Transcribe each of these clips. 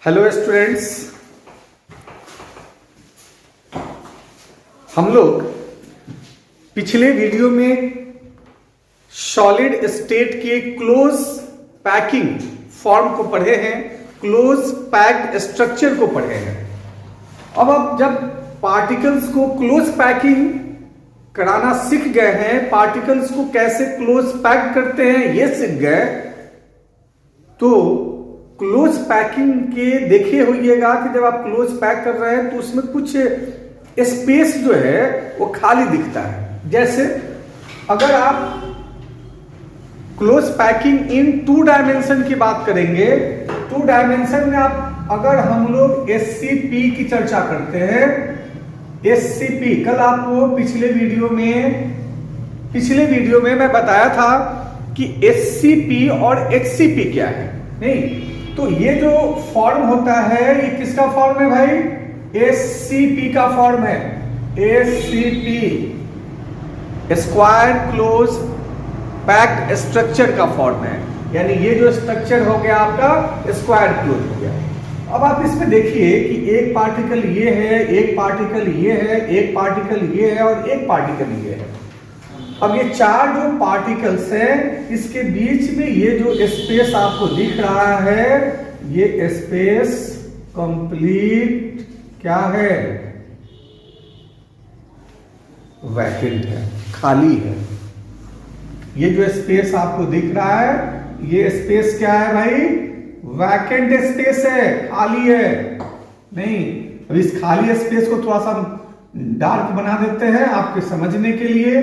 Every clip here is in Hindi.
हेलो स्टूडेंट्स, हम लोग पिछले वीडियो में सॉलिड स्टेट के क्लोज पैकिंग फॉर्म को पढ़े हैं, क्लोज पैक्ड स्ट्रक्चर को पढ़े हैं। अब जब पार्टिकल्स को क्लोज पैकिंग कराना सीख गए हैं, पार्टिकल्स को कैसे क्लोज पैक करते हैं ये सीख गए, तो क्लोज पैकिंग के देखे होइएगा कि जब आप क्लोज पैक कर रहे हैं तो उसमें कुछ स्पेस जो है वो खाली दिखता है। जैसे अगर आप क्लोज पैकिंग इन 2 डायमेंशन की बात करेंगे, 2 डायमेंशन में आप अगर हम लोग SCP की चर्चा करते हैं, SCP कल आपको पिछले वीडियो में मैं बताया था कि SCP और HCP क्या है। नहीं तो ये जो फॉर्म होता है ये किसका फॉर्म है भाई? SCP का फॉर्म है। SCP square close packed structure का फॉर्म है, यानी ये जो स्ट्रक्चर हो गया आपका स्क्वायर क्लोज हो गया। अब आप इसमें देखिए कि एक पार्टिकल ये है, एक पार्टिकल ये है, एक पार्टिकल ये है और एक पार्टिकल ये है। अब ये 4 जो पार्टिकल्स हैं इसके बीच में ये जो स्पेस आपको दिख रहा है, ये स्पेस कंप्लीट क्या है? वैकेंट है, खाली है। ये जो स्पेस आपको दिख रहा है ये स्पेस क्या है भाई? वैकेंट स्पेस है, खाली है। नहीं, अब इस खाली स्पेस को थोड़ा सा डार्क बना देते हैं आपके समझने के लिए,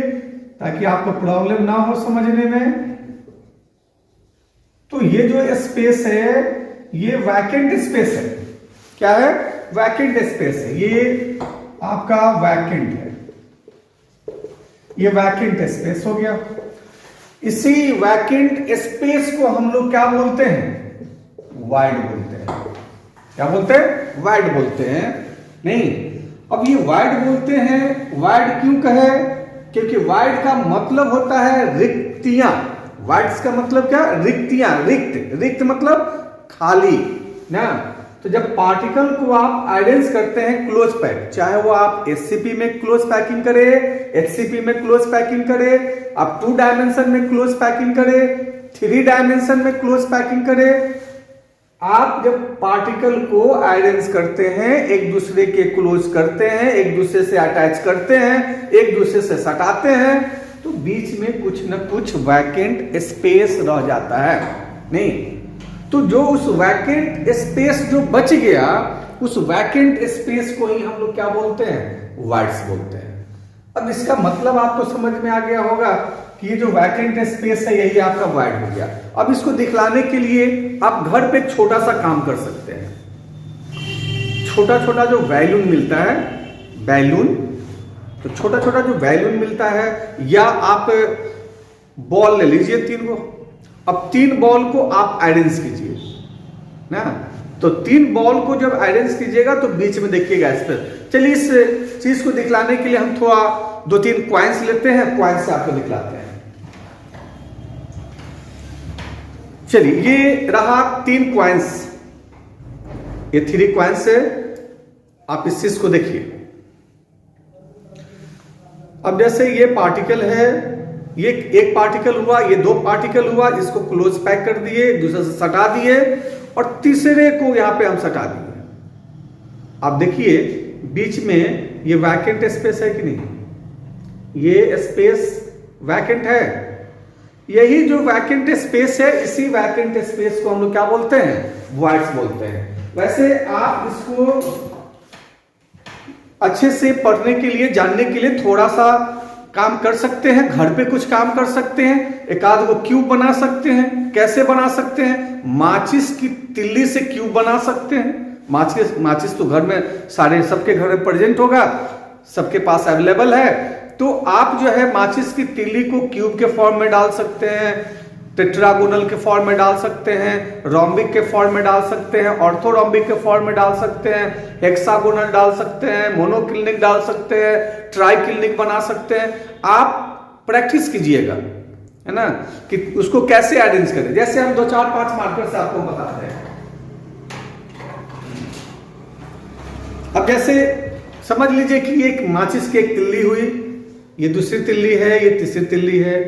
ताकि आपको प्रॉब्लम ना हो समझने में। तो ये जो स्पेस है ये वैकेंट स्पेस है। क्या है? वैकेंट स्पेस है। ये आपका वैकेंट है, ये वैकेंट स्पेस हो गया। इसी वैकेंट स्पेस को हम लोग क्या बोलते हैं? वाइड बोलते हैं। क्या बोलते हैं? वाइड बोलते हैं। नहीं, अब ये वाइड बोलते हैं, वाइड क्यों कहे? क्योंकि वाइड का मतलब होता है रिक्तियां। वाइड्स का मतलब क्या? रिक्तियां। रिक्त मतलब खाली ना। तो जब पार्टिकल को आप आइडेंस करते हैं क्लोज पैक, चाहे वो आप SCP में क्लोज पैकिंग करें, HCP में क्लोज पैकिंग करें, आप 2 डायमेंशन में क्लोज पैकिंग करें, 3 डायमेंशन में क्लोज पैकिंग करें, आप जब पार्टिकल को आइडेंस करते हैं, एक दूसरे के क्लोज करते हैं, एक दूसरे से अटैच करते हैं, एक दूसरे से सटाते हैं, तो बीच में कुछ न कुछ वैकेंट स्पेस रह जाता है। नहीं तो जो उस वैकेंट स्पेस जो बच गया, उस वैकेंट स्पेस को ही हम लोग क्या बोलते हैं? वाइड्स बोलते हैं। अब इसका मतलब आपको समझ में आ गया होगा कि ये जो वैकेंट स्पेस है यही आपका वाइड हो गया। अब इसको दिखलाने के लिए आप घर पे एक छोटा सा काम कर सकते हैं। छोटा छोटा जो बैलून मिलता है, बैलून, तो छोटा छोटा जो बैलून मिलता है, या आप बॉल ले लीजिए 3 को। अब 3 बॉल को आप आइडेंस कीजिए ना। तो 3 बॉल को जब आइडेंस कीजिएगा तो बीच में देखिएगा स्पेस। चलिए इस चीज को दिखलाने के लिए हम थोड़ा 2-3 क्वाइंस लेते हैं, क्वाइंस से आपको दिखलाते हैं। चलिए ये रहा 3 क्वाइंस, ये 3 क्वाइंस है। आप इस चीज को देखिए। अब जैसे ये पार्टिकल है, ये एक पार्टिकल हुआ, ये 2 पार्टिकल हुआ, इसको क्लोज पैक कर दिए, एक दूसरे से सटा दिए और तीसरे को यहां पे हम सटा दिए। आप देखिए बीच में ये वैकेंट स्पेस है कि नहीं? ये स्पेस वैकेंट है। यही जो वैकेंट स्पेस है, इसी वैकेंट स्पेस को हम लोग क्या बोलते हैं? वाइड्स बोलते हैं। वैसे आप इसको अच्छे से पढ़ने के लिए, जानने के लिए थोड़ा सा काम कर सकते हैं, घर पे कुछ काम कर सकते हैं। एक आध को क्यूब बना सकते हैं। कैसे बना सकते हैं? माचिस की तिल्ली से क्यूब बना सकते हैं। माचिस तो घर में सबके घर में प्रेजेंट होगा, सबके पास अवेलेबल है। तो आप जो है माचिस की तिल्ली को क्यूब के फॉर्म में डाल सकते हैं, टेट्रागोनल के फॉर्म में डाल सकते हैं, रोम्बिक के फॉर्म में डाल सकते हैं, ऑर्थोरोम्बिक के फॉर्म में डाल सकते हैं, हेक्सागोनल डाल सकते हैं, मोनोक्लिनिक डाल सकते हैं, ट्राइक्लिनिक बना सकते हैं। आप प्रैक्टिस कीजिएगा, है ना, कि उसको कैसे आइडेंस करें। जैसे हम 2 4 5 मार्कर से आपको बताते हैं। अब जैसे समझ लीजिए कि एक माचिस की एक तिल्ली हुई, ये दूसरी तिल्ली है, ये तीसरी तिल्ली है।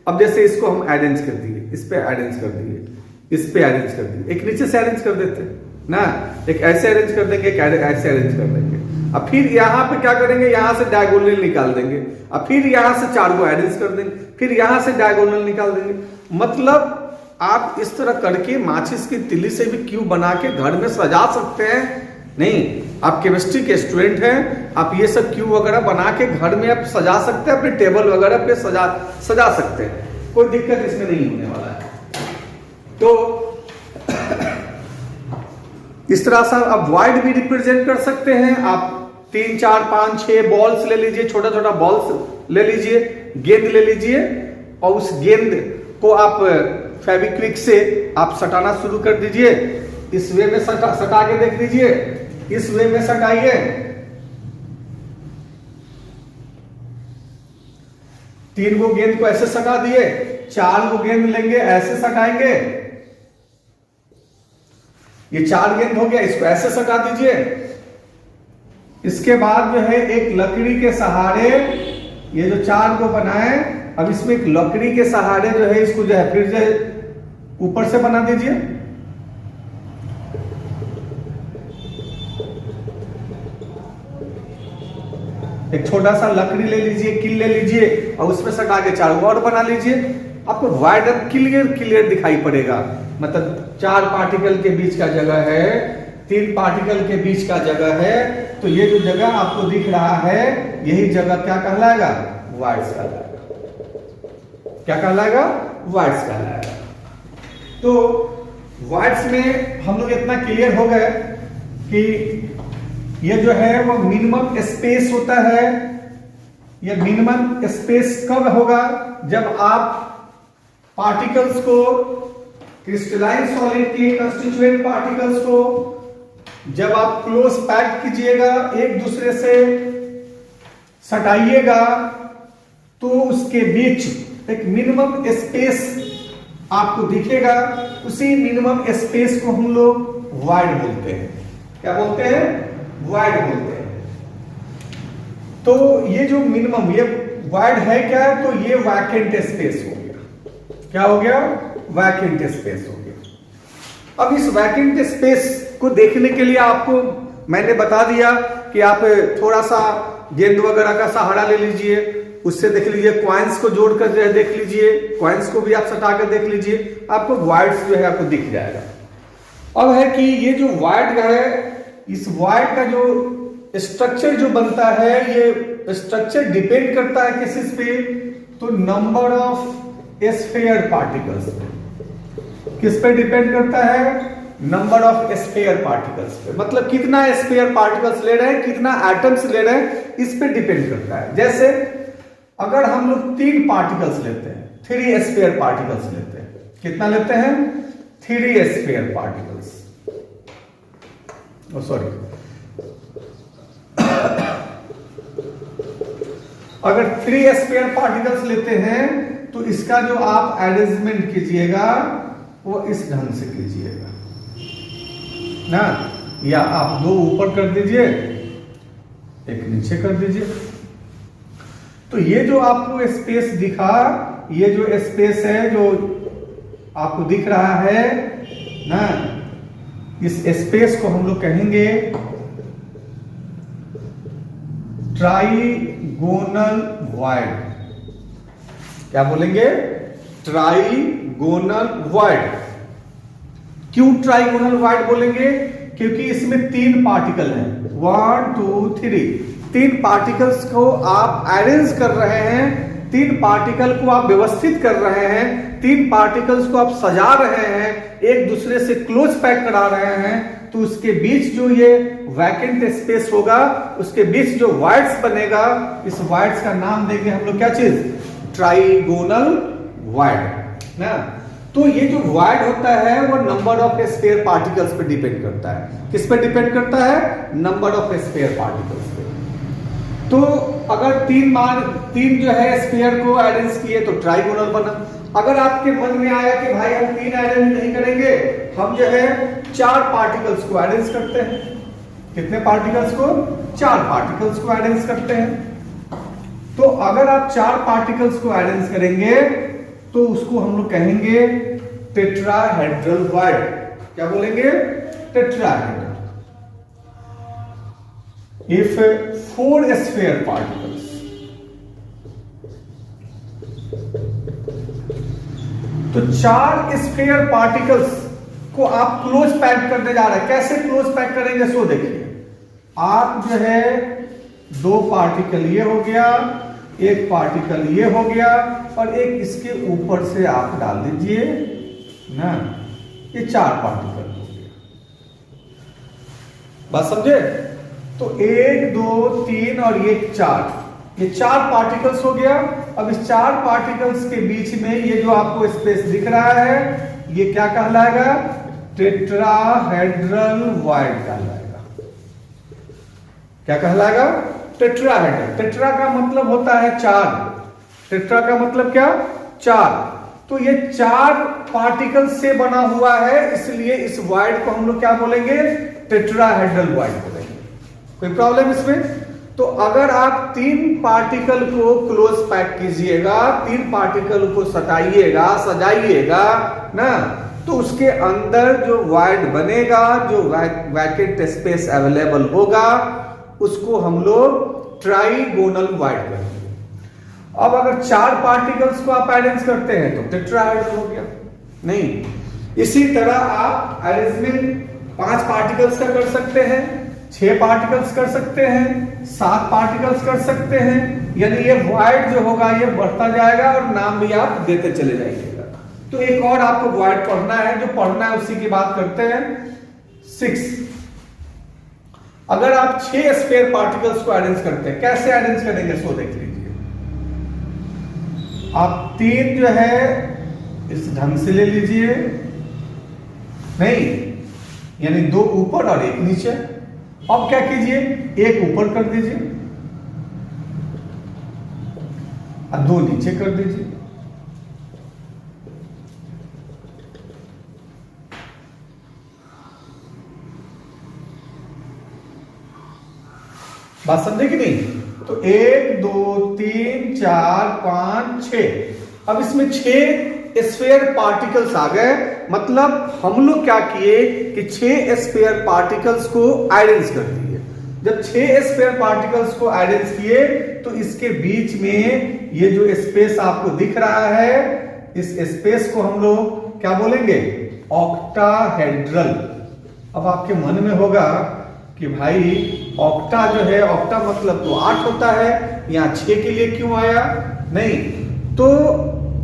अब जैसे इसको हम अरेंज कर दिए, इस पे अरेंज कर दिए, इस पे अरेंज कर दिए, एक नीचे से अरेंज कर देते हैं ना, एक ऐसे अरेंज कर देंगे, एक ऐसे अरेंज कर देंगे। अब फिर यहाँ पे क्या करेंगे, यहाँ से डायगोनल निकाल देंगे, अब फिर यहाँ से 4 को अरेंज कर देंगे, फिर यहाँ से डायगोनल निकाल देंगे। मतलब आप इस तरह करके माचिस की तिल्ली से भी क्यूब बना के घर में सजा सकते हैं। नहीं, आप केमिस्ट्री के स्टूडेंट हैं, आप ये सब क्यूब वगैरह बना के घर में आप सजा सकते हैं, अपने टेबल वगैरह पे सजा सकते हैं, कोई दिक्कत इसमें नहीं होने वाला है। तो इस तरह से आप वॉइड भी रिप्रेजेंट कर सकते हैं। आप 3, 4, 5, 6 बॉल्स ले लीजिए, छोटा छोटा बॉल्स ले लीजिए, गेंद ले लीजिए, और उस गेंद को आप फेविक्विक से आप सटाना शुरू कर दीजिए। इस वे में सटा के देख लीजिए, इस वे में सटाइए, तीन गो गेंद को ऐसे सटा दिए, 4 गो गेंद लेंगे ऐसे सटाएंगे, ये 4 गेंद हो गया, इसको ऐसे सटा दीजिए। इसके बाद जो है एक लकड़ी के सहारे ये जो 4 को बनाए, अब इसमें एक लकड़ी के सहारे जो है इसको जो है फिर जो है ऊपर से बना दीजिए। एक छोटा सा लकड़ी ले लीजिए, किल ले लीजिए, और उसमें सटा के 4 और बना लीजिए। आपको वाइड क्लियर दिखाई पड़ेगा। मतलब 4 पार्टिकल के बीच का जगह है, 3 पार्टिकल के बीच का जगह है, तो ये जो जगह आपको दिख रहा है यही जगह क्या कहलाएगा, वाइड्स कहलाएगा। क्या कहलाएगा, वाइड्स कहलाएगा। तो वाइड्स में हम लोग इतना क्लियर हो गए कि ये जो है वो मिनिमम स्पेस होता है। ये मिनिमम स्पेस कब होगा, जब आप पार्टिकल्स को, क्रिस्टलाइन सॉलिड के कंस्टिट्यूएंट पार्टिकल्स को जब आप क्लोज पैक कीजिएगा, एक दूसरे से सटाइएगा, तो उसके बीच एक मिनिमम स्पेस आपको दिखेगा। उसी मिनिमम स्पेस को हम लोग वाइड बोलते हैं। क्या बोलते हैं, वाइड बोलते हैं। तो ये जो मिनिमम, ये वाइड है क्या, तो ये वैकेंट स्पेस हो गया। क्या हो गया, वैकेंट स्पेस हो गया। अब इस वैकेंट स्पेस को देखने के लिए आपको मैंने बता दिया कि आप थोड़ा सा गेंद वगैरह का सहारा ले लीजिए, उससे देख लीजिए, क्वाइंस को जोड़कर जो है देख लीजिए, क्वाइंस को भी आप सटा कर देख लीजिए, आपको वाइड्स जो है आपको दिख जाएगा। अब है कि ये जो वाइड है, इस वाइड का जो स्ट्रक्चर जो बनता है, ये स्ट्रक्चर डिपेंड करता है किस पे, तो नंबर ऑफ स्फीयर पार्टिकल्स पे। किस पे डिपेंड करता है, नंबर ऑफ स्फीयर पार्टिकल्स पे। मतलब कितना स्फीयर पार्टिकल्स ले रहे हैं, कितना एटम्स ले रहे हैं, इस पे डिपेंड करता है। जैसे अगर हम लोग 3 पार्टिकल्स लेते हैं, 3 स्फीयर पार्टिकल्स लेते हैं, कितना लेते हैं, 3 स्फीयर पार्टिकल्स, सॉरी अगर 3 स्फीयर पार्टिकल्स लेते हैं, तो इसका जो आप अरेंजमेंट कीजिएगा वो इस ढंग से कीजिएगा ना, या आप 2 ऊपर कर दीजिए, एक नीचे कर दीजिए। तो ये जो आपको स्पेस दिखा, ये जो स्पेस है जो आपको दिख रहा है ना, इस स्पेस को हम लोग कहेंगे ट्राइगोनल वॉइड। क्या बोलेंगे, ट्राइगोनल वॉइड। क्यों ट्राइगोनल वॉइड बोलेंगे, क्योंकि इसमें 3 पार्टिकल हैं, 1 2 3, 3 पार्टिकल्स को आप अरेंज कर रहे हैं, 3 पार्टिकल को आप व्यवस्थित कर रहे हैं, 3 पार्टिकल्स को आप सजा रहे हैं, एक दूसरे से क्लोज पैक करा रहे हैं, तो उसके बीच जो ये वैकेंट स्पेस होगा, उसके बीच जो वाइड्स बनेगा, इस वाइड्स का नाम देंगे हम लोग क्या चीज, ट्राइगोनल वाइड ना। तो ये जो वाइड होता है वो नंबर ऑफ स्फीयर पार्टिकल्स पे डिपेंड करता है। किस पे डिपेंड करता है, नंबर ऑफ स्फीयर पार्टिकल्स पे। तो अगर 3 जो है स्फीयर को अरेंज किए तो ट्राइगोनल बना। अगर आपके मन में आया कि भाई हम 3 अरेंज नहीं करेंगे, हम जो है 4 पार्टिकल्स को अरेंज करते हैं, कितने पार्टिकल्स को? 4 पार्टिकल्स को अरेंज करते हैं। तो अगर आप 4 पार्टिकल्स को अरेंज करेंगे तो उसको हम लोग कहेंगे टेट्राहेड्रल वाइड। क्या बोलेंगे? टेट्राहेड्रल। इफ 4 स्फीयर पार्टिकल्स, तो 4 स्फीयर पार्टिकल्स को आप क्लोज पैक करने जा रहे हैं। कैसे क्लोज पैक करेंगे सो देखिए। आप जो है 2 पार्टिकल ये हो गया, 1 पार्टिकल ये हो गया और एक इसके ऊपर से आप डाल दीजिए ना, ये 4 पार्टिकल हो गया। बात समझे? तो 1 2 3 और ये 4, ये 4 पार्टिकल्स हो गया। अब इस 4 पार्टिकल्स के बीच में ये जो आपको स्पेस दिख रहा है ये क्या कहलाएगा? टेट्राहेड्रल वाइड कहलाएगा। क्या कहलाएगा? टेट्राहेड्रल। टेट्रा का मतलब होता है 4। टेट्रा का मतलब क्या? 4। तो ये 4 पार्टिकल से बना हुआ है, इसलिए इस वाइड को हम लोग क्या बोलेंगे? टेट्राहेड्रल वाइड बोलेंगे। कोई प्रॉब्लम इसमें? तो अगर आप 3 पार्टिकल को क्लोज पैक कीजिएगा, 3 पार्टिकल को सटाइएगा, सजाइएगा ना, तो उसके अंदर जो वाइड बनेगा, जो वैकेंट स्पेस अवेलेबल होगा, उसको हम लोग ट्राइगोनल वाइड करेंगे। अब अगर 4 पार्टिकल्स को आप अरेंज करते हैं तो टेट्राहेड्रल हो गया। नहीं, इसी तरह आप अरेंजमेंट 5 पार्टिकल्स का कर सकते हैं, 6 पार्टिकल्स कर सकते हैं, 7 पार्टिकल्स कर सकते हैं। यानी ये वाइड जो होगा ये बढ़ता जाएगा और नाम भी आप देते चले जाइएगा। तो एक और आपको वाइड पढ़ना है, जो पढ़ना है उसी की बात करते हैं। 6, अगर आप 6 स्फीयर पार्टिकल्स को अरेंज करते हैं, कैसे अरेंज करेंगे सो देख लीजिए। आप 3 जो है इस ढंग से ले लीजिए, नहीं यानी 2 ऊपर और 1 नीचे। अब क्या कीजिए? 1 ऊपर कर दीजिए और 2 नीचे कर दीजिए। बात समझे कि नहीं? तो 1 2 3 4 5 6। अब इसमें 6 स्फीयर पार्टिकल्स आ गए। मतलब हम लोग क्या किए कि 6 स्फीयर पार्टिकल्स को अरेंज कर दिए। जब 6 स्फीयर पार्टिकल्स को अरेंज किए तो इसके बीच में ये जो स्पेस आपको दिख रहा है, इस स्पेस को हम लोग क्या बोलेंगे? ऑक्टाहेड्रल। अब आपके मन में होगा कि भाई ऑक्टा जो है, ऑक्टा मतलब तो 8 होता है, यहां 6 के लिए क्यों आया? नहीं, तो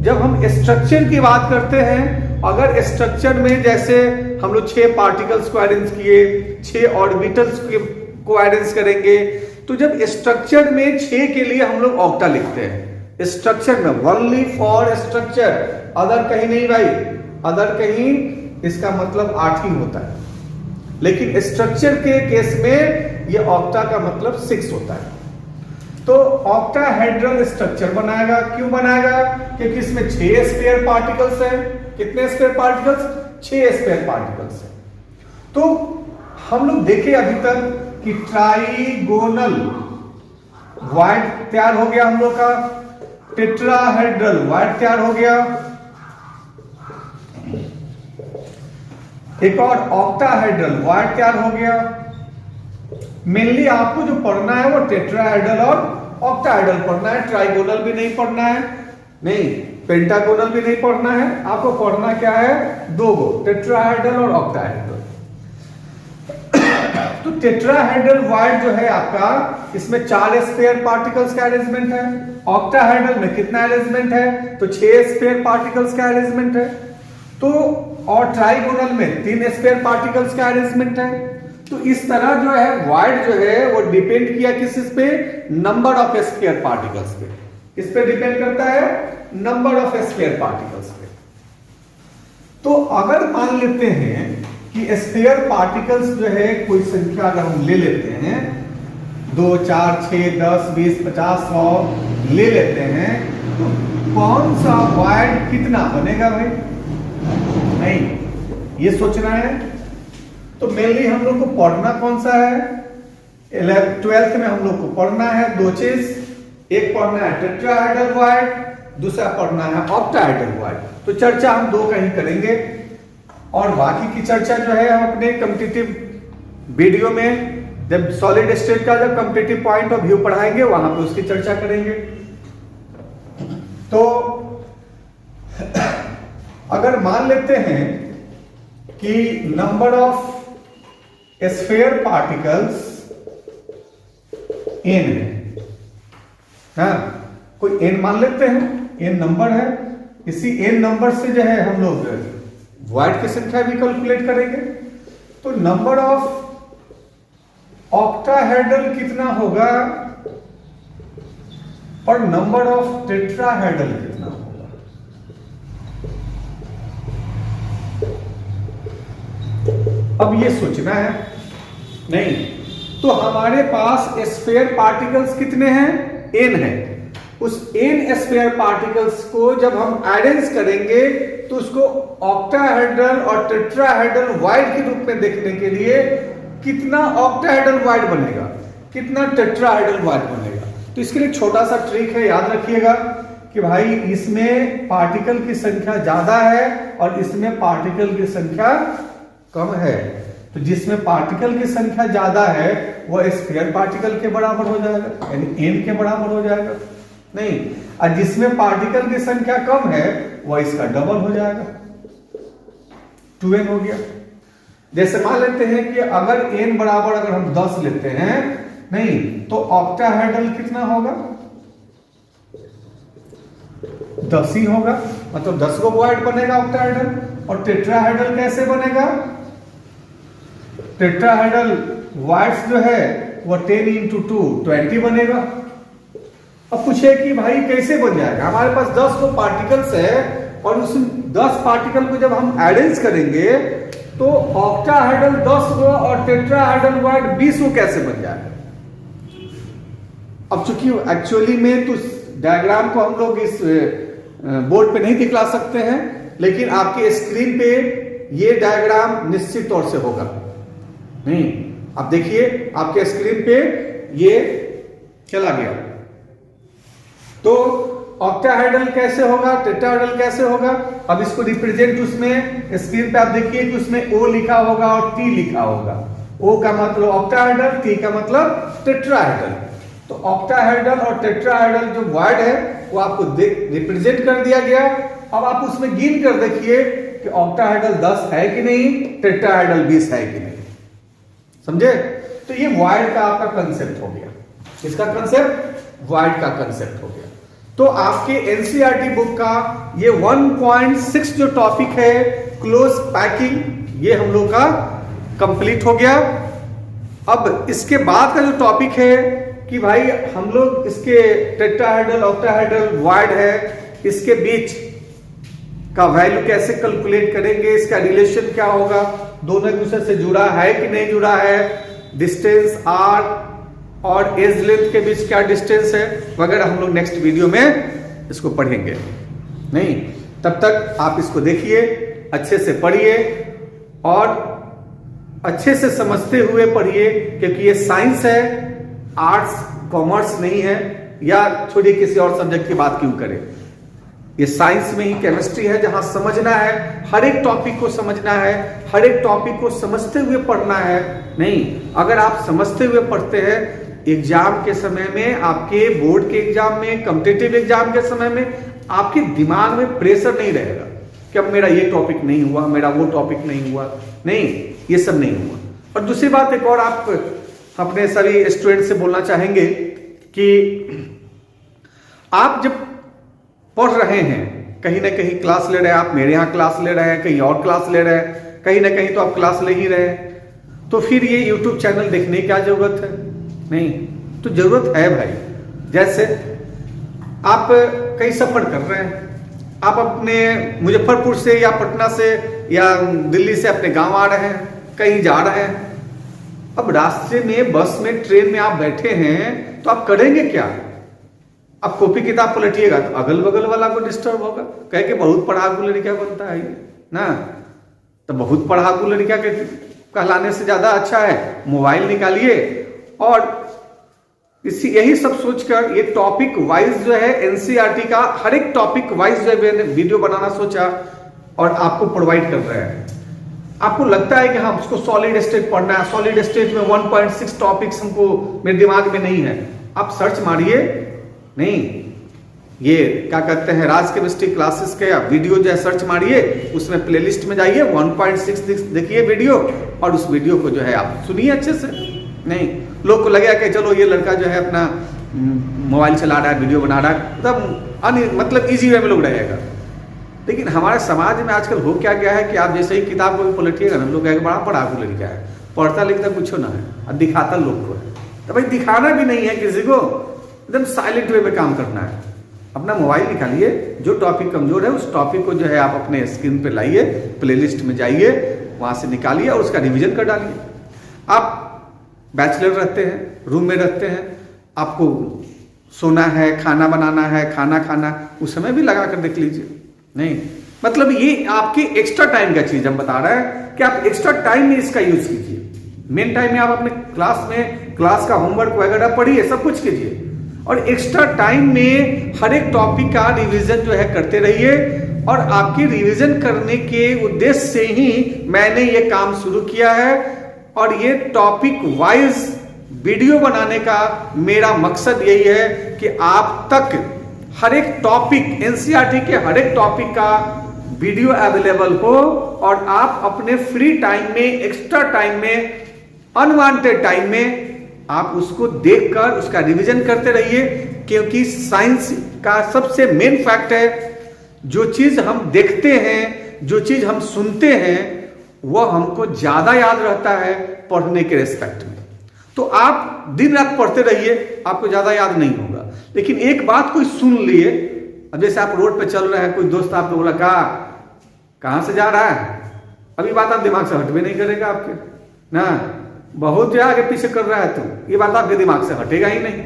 जब हम स्ट्रक्चर की बात करते हैं, अगर स्ट्रक्चर में जैसे हम लोग 6 पार्टिकल्स को अरेंज किए, 6 ऑर्बिटल्स को अरेंज करेंगे, तो जब स्ट्रक्चर में 6 के लिए हम लोग ऑक्टा लिखते हैं, स्ट्रक्चर में ओनली फॉर स्ट्रक्चर, अदर कहीं नहीं भाई, अदर कहीं इसका मतलब 8 ही होता है। लेकिन स्ट्रक्चर के केस में ये ऑक्टा का मतलब 6 होता है। तो ऑक्टाहेड्रल स्ट्रक्चर बनाएगा। क्यों बनाएगा? क्योंकि इसमें 6 स्फीयर पार्टिकल्स हैं। कितने स्फीयर पार्टिकल्स? 6 स्फीयर पार्टिकल्स हैं। तो हम लोग देखे अभी तक कि ट्राइगोनल वाइड तैयार हो गया हम लोग का, टेट्राहेड्रल वाइड तैयार हो गया, एक और ऑक्टाहेड्रल वाइड तैयार हो गया। मेनली आपको जो पढ़ना है वो टेट्राहेड्रल और ऑक्टाहेड्रल पढ़ना है, ट्राइगोनल भी नहीं पढ़ना है, नहीं पेंटागोनल भी नहीं पढ़ना है। आपको पढ़ना क्या है? 2 गो, टेट्राहेड्रल और ऑक्टाहेड्रल। तो टेट्राहेड्रल वाइड जो है आपका, इसमें 4 स्फीयर पार्टिकल्स का अरेंजमेंट है। ऑक्टाहेड्रल में कितना अरेंजमेंट है? तो 6 स्फीयर पार्टिकल्स का अरेंजमेंट है। तो और ट्राइगोनल में 3 स्फीयर पार्टिकल्स का अरेंजमेंट है। तो इस तरह जो है वाइड जो है वो डिपेंड किया किस पे? नंबर ऑफ स्फीयर पार्टिकल्स पे। किस पे डिपेंड करता है? नंबर ऑफ स्फीयर पार्टिकल्स पे। तो अगर मान लेते हैं कि स्फीयर पार्टिकल्स जो है कोई संख्या अगर हम ले लेते हैं, 2 4 6 10 20 50 100 ले लेते हैं, तो कौन सा वाइड कितना बनेगा भाई? नहीं, ये सोचना है। तो मेनली हम लोग को पढ़ना कौन सा है, 12th में हम लोग को पढ़ना है दो चीज, एक पढ़ना है टेट्राहेड्रल वॉइड, दूसरा पढ़ना है ऑक्टाहेड्रल वॉइड। तो चर्चा हम दो का ही करेंगे और बाकी की चर्चा जो है हम अपने कॉम्पिटिटिव वीडियो में जब सॉलिड स्टेट का जब कॉम्पिटिटिव पॉइंट ऑफ व्यू पढ़ाएंगे वहां पे उसकी चर्चा करेंगे। तो अगर मान लेते हैं कि number of sphere particles n है, हाँ कोई n मान लेते हैं, n नंबर है, इसी n नंबर से जो है हम लोग वॉइड की संख्या भी कैलकुलेट करेंगे। तो नंबर ऑफ ऑक्टाहेड्रल कितना होगा और नंबर ऑफ टेट्राहेड्रल कितना होगा। अब ये सोचना है, नहीं तो हमारे पास स्फीयर पार्टिकल्स कितने हैं, n है। उस n स्फीयर पार्टिकल्स को जब हम अरेंज करेंगे तो उसको ऑक्टाहेड्रल और टेट्राहेड्रल वॉइड के रूप में देखने के लिए कितना ऑक्टाहेड्रल वॉइड बनेगा, कितना टेट्राहेड्रल वॉइड बनेगा। तो इसके लिए छोटा सा ट्रिक है, याद रखिएगा कि भाई इसमें पार्टिकल की संख्या ज्यादा है और इसमें पार्टिकल की संख्या कम है। तो जिसमें पार्टिकल की संख्या ज्यादा है वह स्फीयर पार्टिकल के बराबर हो जाएगा, यानी n के बराबर हो जाएगा, नहीं, और जिसमें पार्टिकल की संख्या कम है वह इसका डबल हो जाएगा, 2n हो गया। जैसे मान लेते हैं कि अगर n बराबर अगर हम 10 लेते हैं, नहीं तो ऑक्टाहेड्रल कितना होगा, 10 ही होगा, मतलब 10 को वॉइड बनेगा ऑक्टाहेड्रल। और टेट्राहेड्रल कैसे बनेगा, टेट्राहेड्रल वॉइड्स जो है वो 10 इंटू 2 20 बनेगा। अब पूछे कि भाई कैसे बन जाएगा, हमारे पास 10 को पार्टिकल्स है और उस 10 पार्टिकल को जब हम अरेंज करेंगे तो ऑक्टाहेड्रल 10 को और टेट्राहेड्रल वॉइड 20 को कैसे बन जाएगा। अब चूंकि एक्चुअली में तो डायग्राम को हम लोग इस बोर्ड पे नहीं दिखला सकते हैं, लेकिन आपके स्क्रीन पे ये डायग्राम निश्चित तौर से होगा। नहीं, अब देखिए आपके स्क्रीन पे ये चला गया। तो ऑक्टाहेड्रल कैसे होगा, टेट्राहेड्रल कैसे होगा। अब इसको रिप्रेजेंट उसमें स्क्रीन पे आप देखिए कि उसमें O लिखा होगा और T लिखा होगा। O का मतलब ऑक्टाहेड्रल, T का मतलब टेट्राहेड्रल। तो ऑक्टाहेड्रल और टेट्राहेड्रल जो वर्ड है वो आपको रिप्रेजेंट कर दिया गया। अब आप उसमें गिन कर देखिए कि ऑक्टाहेड्रल 10 है कि नहीं, टेट्राहेड्रल 20 है कि नहीं, समझे। तो ये वर्ड का आपका कंसेप्ट हो गया, इसका कंसेप्ट वर्ड का कंसेप्ट हो गया। तो आपके एनसीईआरटी बुक का ये 1.6 जो टॉपिक है क्लोज पैकिंग, ये हम लोग का कंप्लीट हो गया। अब इसके बाद का जो टॉपिक है कि भाई हम लोग इसके टेट्राहेड्रल ऑक्टाहेड्रल वॉइड है, इसके बीच का वैल्यू कैसे कैलकुलेट करेंगे, इसका रिलेशन क्या होगा, दोनों एक दूसरे से जुड़ा है कि नहीं जुड़ा है, डिस्टेंस आर और एज लेंथ के बीच क्या डिस्टेंस है वगैरह, हम लोग नेक्स्ट वीडियो में इसको पढ़ेंगे। नहीं, तब तक आप इसको देखिए, अच्छे से पढ़िए और अच्छे से समझते हुए पढ़िए, क्योंकि ये साइंस है, आर्ट्स कॉमर्स नहीं है। या छोड़िए किसी और सब्जेक्ट की बात क्यों करें, ये साइंस में ही केमिस्ट्री है जहां समझना है, हर एक टॉपिक को समझना है, हर एक टॉपिक को समझते हुए पढ़ना है। नहीं, अगर आप समझते हुए पढ़ते हैं, एग्जाम के समय में, आपके बोर्ड के एग्जाम में, कॉम्पिटिटिव एग्जाम के समय में आपके दिमाग में प्रेशर नहीं रहेगा कि अब मेरा ये टॉपिक नहीं हुआ, मेरा वो टॉपिक नहीं हुआ। नहीं, ये सब नहीं हुआ। और दूसरी बात एक और आप अपने सभी स्टूडेंट से बोलना चाहेंगे कि आप जब पढ़ रहे हैं, कहीं ना कहीं क्लास ले रहे हैं, आप मेरे यहाँ क्लास ले रहे हैं, कहीं और क्लास ले रहे हैं, कहीं ना कहीं तो आप क्लास ले ही रहे हैं, तो फिर ये YouTube चैनल देखने की क्या जरूरत है। नहीं, तो जरूरत है भाई। जैसे आप कहीं सफर कर रहे हैं, आप अपने मुजफ्फरपुर से या पटना से या दिल्ली से अपने गांव आ रहे हैं, कहीं जा रहे हैं। अब रास्ते में, बस में, ट्रेन में आप बैठे हैं तो आप करेंगे क्या, अब कॉपी किताब पलटिएगा तो अगल बगल वाला को डिस्टर्ब होगा, कहे कि बहुत पढ़ाकू लड़कियां बनता है ये ना, तो बहुत पढ़ाकू लड़कियां कहती कहलाने से ज्यादा अच्छा है मोबाइल निकालिए और यही सब सोचकर ये टॉपिक वाइज जो है एनसीईआरटी का हर एक टॉपिक वाइज जो है मैंने वीडियो बनाना सोचा और आपको प्रोवाइड कर रहे हैं। आपको लगता है कि हाँ उसको सॉलिड स्टेट पढ़ना है, सॉलिड स्टेट में 1.6 टॉपिक्स हमको मेरे दिमाग में नहीं है, आप सर्च मारिए, नहीं ये क्या कहते हैं राज केमिस्ट्री क्लासेस के आप वीडियो जो है सर्च मारिए, उसमें प्लेलिस्ट में जाइए 1.6 देखिए वीडियो और उस वीडियो को जो है आप सुनिए अच्छे से। नहीं लोग को लगेगा कि चलो ये लड़का जो है अपना मोबाइल चला रहा है, वीडियो बना रहा है, तब मतलब इजी वे में लोग रहेगा। लेकिन हमारे समाज में आजकल हो क्या गया है कि आप जैसे ही किताब को भी पलटिएगा ना, लोग कहेंगे बड़ा पढ़ाकू लड़का है, पढ़ता लिखता कुछ ना है और दिखाता लोग को है। तो भाई दिखाना भी नहीं है किसी को, एकदम साइलेंट वे में काम करना है। अपना मोबाइल निकालिए, जो टॉपिक कमजोर है उस टॉपिक को जो है आप अपने स्क्रीन पे लाइए, प्लेलिस्ट में जाइए, वहां से निकालिए और उसका रिवीजन कर डालिए। आप बैचलर रहते हैं, रूम में रहते हैं, आपको सोना है, खाना बनाना है, खाना खाना, उस समय भी लगा कर देख लीजिए। नहीं मतलब ये आपके एक्स्ट्रा टाइम का चीज हम बता रहे हैं कि आप एक्स्ट्रा टाइम में इसका यूज कीजिए। मेन टाइम में आप अपने क्लास का होमवर्क वगैरह पढ़िए, सब कुछ कीजिए और एक्स्ट्रा टाइम में हर एक टॉपिक का रिवीजन जो है करते रहिए। और आपके रिवीजन करने के उद्देश्य से ही मैंने ये काम शुरू किया है और ये टॉपिक वाइज वीडियो बनाने का मेरा मकसद यही है कि आप तक हर एक टॉपिक एनसीईआरटी के हर एक टॉपिक का वीडियो अवेलेबल हो और आप अपने फ्री टाइम में, एक्स्ट्रा टाइम में, अनवांटेड टाइम में आप उसको देखकर उसका रिवीजन करते रहिए। क्योंकि साइंस का सबसे मेन फैक्ट है, जो चीज हम देखते हैं, जो चीज हम सुनते हैं, वह हमको ज्यादा याद रहता है पढ़ने के रेस्पेक्ट में। तो आप दिन रात पढ़ते रहिए, आपको ज्यादा याद नहीं होगा। लेकिन एक बात कोई सुन लिए, अब जैसे आप रोड पे चल रहे हैं, कोई दोस्त आपको बोला कहां से जा रहा है, अभी बात आप दिमाग से हट भी नहीं करेगा आपके ना, बहुत जो आगे पीछे कर रहा है तो ये बात आपके दिमाग से हटेगा ही नहीं।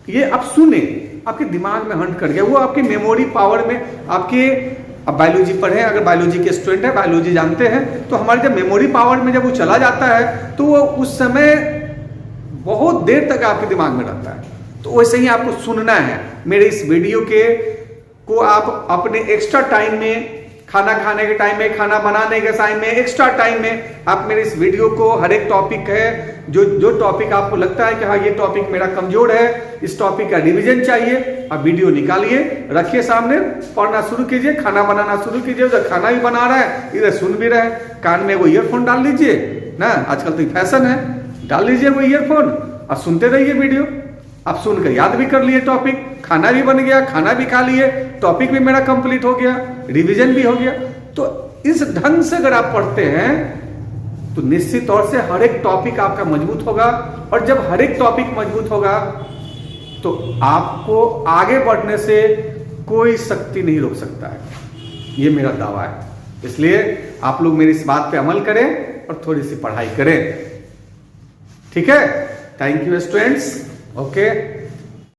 ये आप सुने, आपके दिमाग में हंट कर गया, वो आपके मेमोरी पावर में आपके, अब बायोलॉजी पढ़े, अगर बायोलॉजी के स्टूडेंट है, बायोलॉजी जानते हैं, तो हमारे जब मेमोरी पावर में जब वो चला जाता है तो वो उस समय बहुत देर तक आपके दिमाग में रहता है। तो वैसे ही आपको सुनना है। मेरे इस वीडियो को आप अपने एक्स्ट्रा टाइम में, खाना खाने के टाइम में, खाना बनाने के टाइम में, एक्स्ट्रा टाइम में आप मेरे इस वीडियो को, हर एक टॉपिक है जो टॉपिक आपको लगता है कि हाँ ये टॉपिक मेरा कमजोर है, इस टॉपिक का रिवीजन चाहिए, आप वीडियो निकालिए, रखिए सामने, पढ़ना शुरू कीजिए, खाना बनाना शुरू कीजिए। उधर खाना भी बना रहा है, इधर सुन भी रहा है, कान में वो ईयरफोन डाल लीजिए ना, आजकल तो फैशन है, डाल लीजिए वो ईयरफोन और सुनते रहिए वीडियो। आप सुनकर याद भी कर लिए टॉपिक, खाना भी बन गया, खाना भी खा लिए, टॉपिक भी मेरा कंप्लीट हो गया, रिवीजन भी हो गया। तो इस ढंग से अगर आप पढ़ते हैं तो निश्चित तौर से हर एक टॉपिक आपका मजबूत होगा और जब हर एक टॉपिक मजबूत होगा तो आपको आगे बढ़ने से कोई शक्ति नहीं रोक सकता है, ये मेरा दावा है। इसलिए आप लोग मेरी इस बात पे अमल करें और थोड़ी सी पढ़ाई करें, ठीक है। Thank you students, okay.